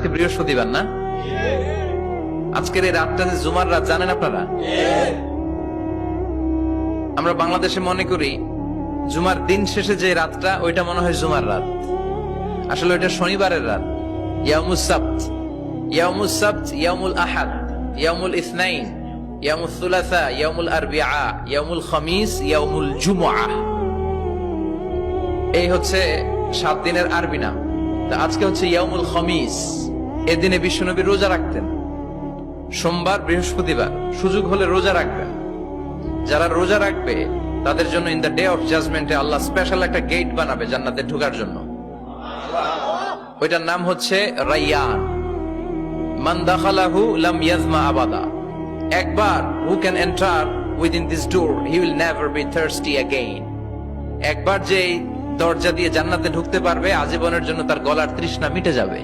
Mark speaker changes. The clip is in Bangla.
Speaker 1: আজকে বৃহস্পতিবার না? আজকের এই রাতটা যে জুমার রাত, জানেন আপনারা? আমরা বাংলাদেশে মনে করি জুমার দিন শেষে যে রাতটা, ওইটা মনে হয় জুমার রাত। আসলে ওইটা শনিবারের রাত। ইয়াউমুস সাবত, ইয়াউমুস সাবত, ইয়াউমুল আহাদ, ইয়াউমুল ইসনাইন, ইয়াউমুল সুলাসা, ইয়াউমুল আরবিআ, ইয়াউমুল খামিস, ইয়াউমুল জুমআ। এই হচ্ছে 7 দিনের আরবি নাম। তা আজকে হচ্ছে ইয়াউমুল খামিস। এদিনে বিশ্বনবী রোজা রাখতেন। সোমবার, বৃহস্পতিবার সুযোগ হলে রোজা রাখবেন। যারা রোজা রাখবে তাদের জন্য ইন দ্য ডে অফ জাজমেন্টে আল্লাহ স্পেশাল একটা গেট বানাবে জান্নাতে ঢোকার জন্য। ওইটার নাম হচ্ছে রাইয়ান। মান দাখালাহু লাম ইয়াজমা আবাদা। একবার who can enter within this door he will never be thirsty again. একবার যে দরজা দিয়ে জান্নাতে ঢুকতে পারবে, আজীবনের জন্য তার গলার তৃষ্ণা মিটে যাবে।